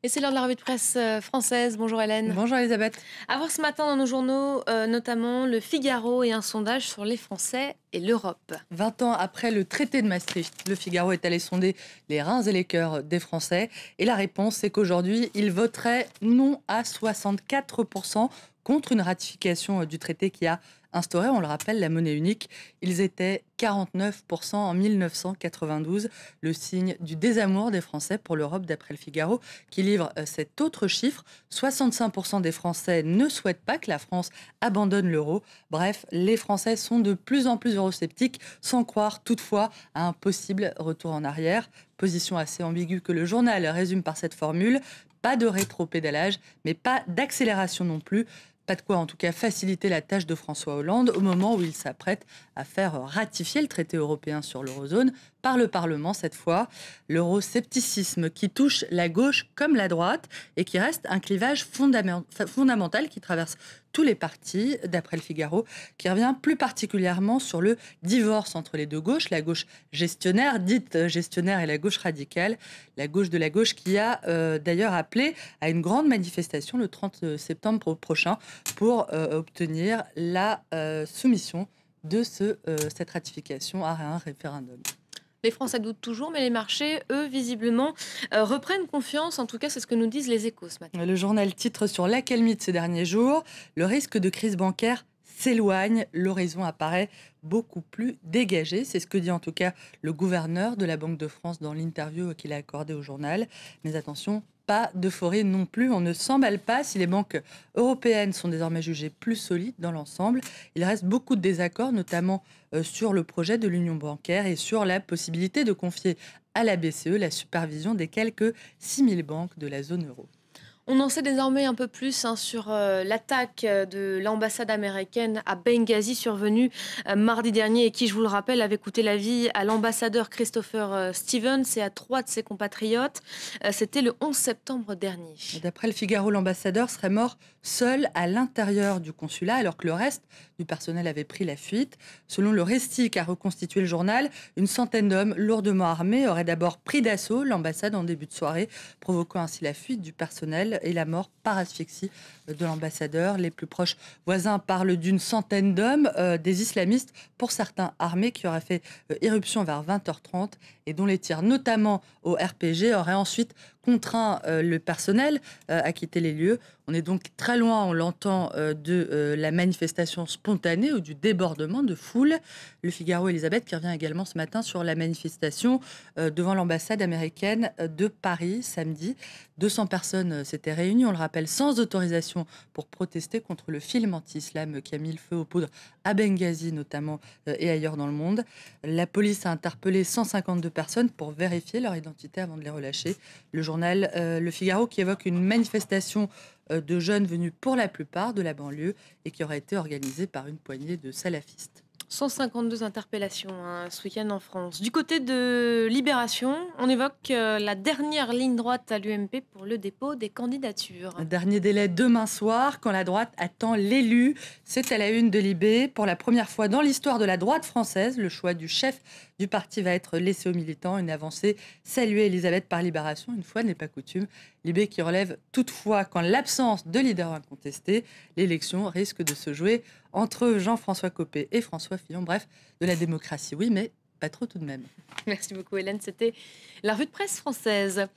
Et c'est l'heure de la revue de presse française. Bonjour Hélène. Bonjour Elisabeth. À voir ce matin dans nos journaux, notamment Le Figaro et un sondage sur les Français et l'Europe. 20 ans après le traité de Maastricht, Le Figaro est allé sonder les reins et les cœurs des Français. Et la réponse, c'est qu'aujourd'hui, ils voteraient non à 64% contre une ratification du traité qui a instauré, on le rappelle, la monnaie unique. Ils étaient 49% en 1992, le signe du désamour des Français pour l'Europe, d'après Le Figaro, qui livre cet autre chiffre. 65% des Français ne souhaitent pas que la France abandonne l'euro. Bref, les Français sont de plus en plus eurosceptiques, sans croire toutefois à un possible retour en arrière. Position assez ambiguë que le journal résume par cette formule. Pas de rétro-pédalage, mais pas d'accélération non plus. Pas de quoi, en tout cas, faciliter la tâche de François Hollande au moment où il s'apprête à faire ratifier le traité européen sur l'eurozone par le Parlement cette fois. L'euroscepticisme qui touche la gauche comme la droite et qui reste un clivage fondamental qui traverse tous les partis, d'après Le Figaro, qui revient plus particulièrement sur le divorce entre les deux gauches, la gauche gestionnaire, dite gestionnaire, et la gauche radicale, la gauche de la gauche qui a d'ailleurs appelé à une grande manifestation le 30 septembre prochain pour obtenir la soumission de cette ratification à un référendum. Les Français doutent toujours, mais les marchés, eux, visiblement, reprennent confiance. En tout cas, c'est ce que nous disent les Échos ce matin. Le journal titre sur l'accalmie de ces derniers jours. Le risque de crise bancaire s'éloigne. L'horizon apparaît beaucoup plus dégagé. C'est ce que dit en tout cas le gouverneur de la Banque de France dans l'interview qu'il a accordée au journal. Mais attention, pas d'euphorie non plus. On ne s'emballe pas si les banques européennes sont désormais jugées plus solides dans l'ensemble. Il reste beaucoup de désaccords, notamment sur le projet de l'union bancaire et sur la possibilité de confier à la BCE la supervision des quelques 6000 banques de la zone euro. On en sait désormais un peu plus sur l'attaque de l'ambassade américaine à Benghazi survenue mardi dernier et qui, je vous le rappelle, avait coûté la vie à l'ambassadeur Christopher Stevens et à 3 de ses compatriotes. C'était le 11 septembre dernier. D'après Le Figaro, l'ambassadeur serait mort seul à l'intérieur du consulat alors que le reste du personnel avait pris la fuite. Selon le récit qu'a reconstitué le journal, une centaine d'hommes lourdement armés auraient d'abord pris d'assaut l'ambassade en début de soirée, provoquant ainsi la fuite du personnel et la mort par asphyxie de l'ambassadeur. Les plus proches voisins parlent d'une centaine d'hommes, des islamistes, pour certains armés, qui auraient fait irruption vers 20h30 et dont les tirs, notamment au RPG, auraient ensuite contraint le personnel à quitter les lieux. On est donc très loin, on l'entend, de la manifestation spontanée ou du débordement de foule. Le Figaro, Elisabeth, qui revient également ce matin sur la manifestation devant l'ambassade américaine de Paris samedi. 200 personnes s'étaient réunies, on le rappelle, sans autorisation pour protester contre le film anti-islam qui a mis le feu aux poudres à Benghazi notamment et ailleurs dans le monde. La police a interpellé 152 personnes pour vérifier leur identité avant de les relâcher. Le journal Le Figaro qui évoque une manifestation de jeunes venus pour la plupart de la banlieue et qui aurait été organisée par une poignée de salafistes. 152 interpellations ce week-end en France. Du côté de Libération, on évoque la dernière ligne droite à l'UMP pour le dépôt des candidatures. Un dernier délai demain soir, quand la droite attend l'élu. C'est à la une de Libé. Pour la première fois dans l'histoire de la droite française, le choix du chef du parti va être laissé aux militants. Une avancée saluée, Elisabeth, par Libération. Une fois n'est pas coutume. Libé qui relève toutefois qu'en l'absence de leader incontesté, l'élection risque de se jouer entre Jean-François Copé et François Fillon. Bref, de la démocratie, oui, mais pas trop tout de même. Merci beaucoup Hélène, c'était la revue de presse française.